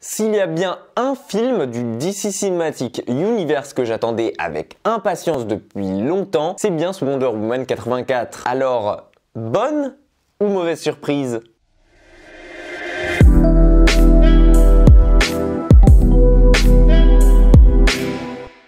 S'il y a bien un film du DC Cinematic Universe que j'attendais avec impatience depuis longtemps, c'est bien ce Wonder Woman 84. Alors, bonne ou mauvaise surprise ?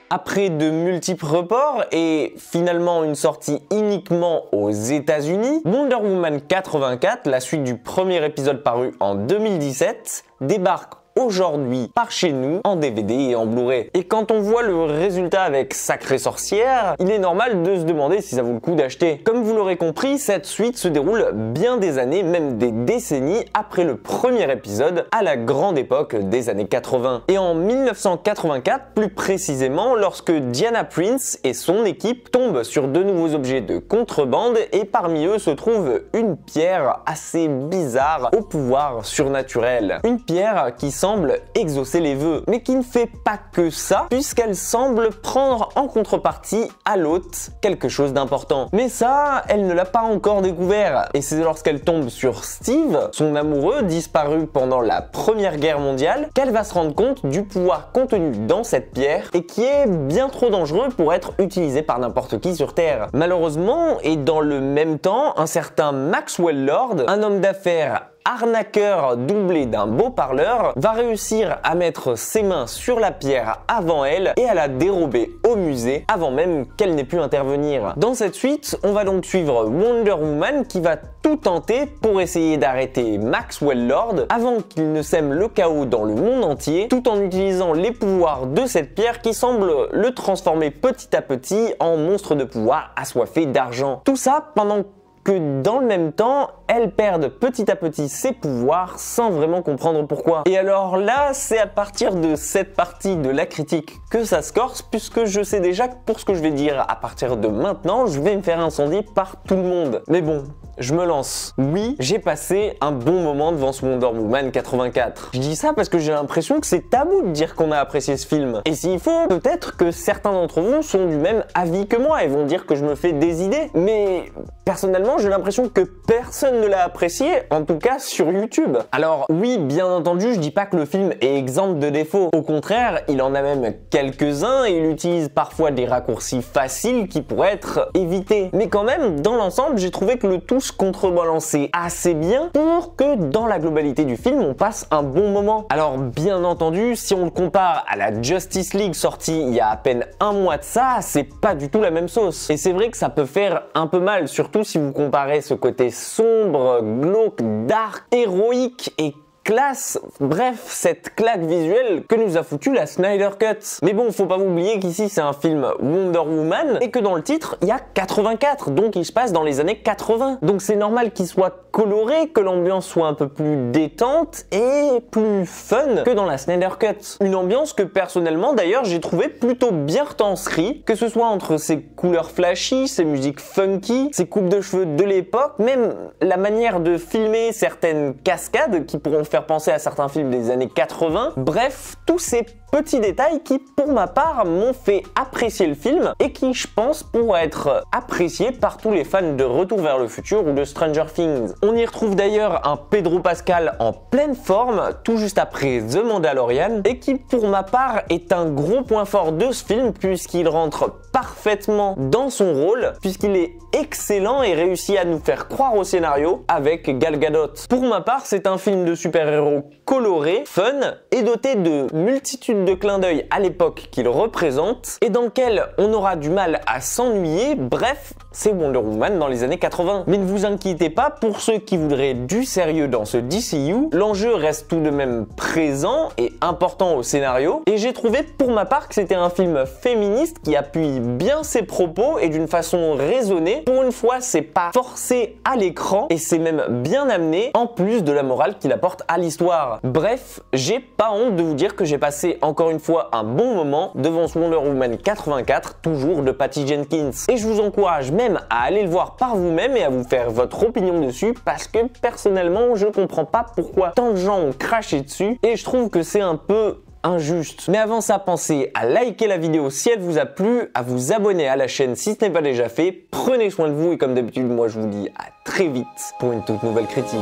Après de multiples reports et finalement une sortie uniquement aux États-Unis, Wonder Woman 84, la suite du premier épisode paru en 2017, débarque aujourd'hui par chez nous en DVD et en Blu-ray. Et quand on voit le résultat avec Sacrée Sorcière, il est normal de se demander si ça vaut le coup d'acheter. Comme vous l'aurez compris, cette suite se déroule bien des années, même des décennies après le premier épisode, à la grande époque des années 80. Et en 1984, plus précisément, lorsque Diana Prince et son équipe tombent sur de nouveaux objets de contrebande et parmi eux se trouve une pierre assez bizarre au pouvoir surnaturel. Une pierre qui semble exaucer les vœux, mais qui ne fait pas que ça, puisqu'elle semble prendre en contrepartie à l'hôte quelque chose d'important. Mais ça, elle ne l'a pas encore découvert, et c'est lorsqu'elle tombe sur Steve, son amoureux disparu pendant la Première Guerre mondiale, qu'elle va se rendre compte du pouvoir contenu dans cette pierre, et qui est bien trop dangereux pour être utilisé par n'importe qui sur Terre. Malheureusement, et dans le même temps, un certain Maxwell Lord, un homme d'affaires arnaqueur doublé d'un beau parleur, va réussir à mettre ses mains sur la pierre avant elle et à la dérober au musée avant même qu'elle n'ait pu intervenir. Dans cette suite, on va donc suivre Wonder Woman qui va tout tenter pour essayer d'arrêter Maxwell Lord avant qu'il ne sème le chaos dans le monde entier, tout en utilisant les pouvoirs de cette pierre qui semble le transformer petit à petit en monstre de pouvoir assoiffé d'argent. Tout ça pendant que dans le même temps, elle perd petit à petit ses pouvoirs sans vraiment comprendre pourquoi. Et alors là, c'est à partir de cette partie de la critique que ça se corse, puisque je sais déjà que pour ce que je vais dire à partir de maintenant, je vais me faire incendier par tout le monde. Mais bon, je me lance. Oui, j'ai passé un bon moment devant ce Wonder Woman 84. Je dis ça parce que j'ai l'impression que c'est tabou de dire qu'on a apprécié ce film. Et s'il faut, peut-être que certains d'entre vous sont du même avis que moi et vont dire que je me fais des idées. Mais personnellement, j'ai l'impression que personne ne l'a apprécié, en tout cas sur YouTube. Alors oui, bien entendu, je dis pas que le film est exempt de défauts. Au contraire, il en a même quelques-uns et il utilise parfois des raccourcis faciles qui pourraient être évités. Mais quand même, dans l'ensemble, j'ai trouvé que le tout se contrebalançait assez bien pour que dans la globalité du film, on passe un bon moment. Alors bien entendu, si on le compare à la Justice League sortie il y a à peine un mois de ça, c'est pas du tout la même sauce. Et c'est vrai que ça peut faire un peu mal, surtout si vous comparez ce côté sombre, glauque, dark, héroïque et classe, bref, cette claque visuelle que nous a foutu la Snyder Cut. Mais bon, faut pas oublier qu'ici c'est un film Wonder Woman et que dans le titre, il y a 84, donc il se passe dans les années 80. Donc c'est normal qu'il soit coloré, que l'ambiance soit un peu plus détente et plus fun que dans la Snyder Cut. Une ambiance que personnellement d'ailleurs j'ai trouvé plutôt bien retranscrite, que ce soit entre ses couleurs flashy, ses musiques funky, ses coupes de cheveux de l'époque, même la manière de filmer certaines cascades qui pourront faire penser à certains films des années 80. Bref, tous ces petits détails qui, pour ma part, m'ont fait apprécier le film et qui, je pense, pourraient être appréciés par tous les fans de Retour vers le futur ou de Stranger Things. On y retrouve d'ailleurs un Pedro Pascal en pleine forme, tout juste après The Mandalorian, et qui, pour ma part, est un gros point fort de ce film puisqu'il rentre parfaitement dans son rôle, puisqu'il est excellent et réussit à nous faire croire au scénario avec Gal Gadot. Pour ma part, c'est un film de super-héros coloré, fun et doté de multitudes de clins d'œil à l'époque qu'il représente et dans lequel on aura du mal à s'ennuyer. Bref, c'est Wonder Woman dans les années 80. Mais ne vous inquiétez pas, pour ceux qui voudraient du sérieux dans ce DCU, l'enjeu reste tout de même présent et important au scénario. Et j'ai trouvé pour ma part que c'était un film féministe qui appuie bien ses propos et d'une façon raisonnée. Pour une fois, c'est pas forcé à l'écran et c'est même bien amené en plus de la morale qu'il apporte à l'histoire. Bref, j'ai pas honte de vous dire que j'ai passé encore une fois un bon moment devant ce Wonder Woman 84, toujours de Patty Jenkins. Et je vous encourage même à aller le voir par vous-même et à vous faire votre opinion dessus parce que personnellement, je comprends pas pourquoi tant de gens ont craché dessus et je trouve que c'est un peu injuste. Mais avant ça, pensez à liker la vidéo si elle vous a plu, à vous abonner à la chaîne si ce n'est pas déjà fait. Prenez soin de vous et comme d'habitude, moi je vous dis à très vite pour une toute nouvelle critique.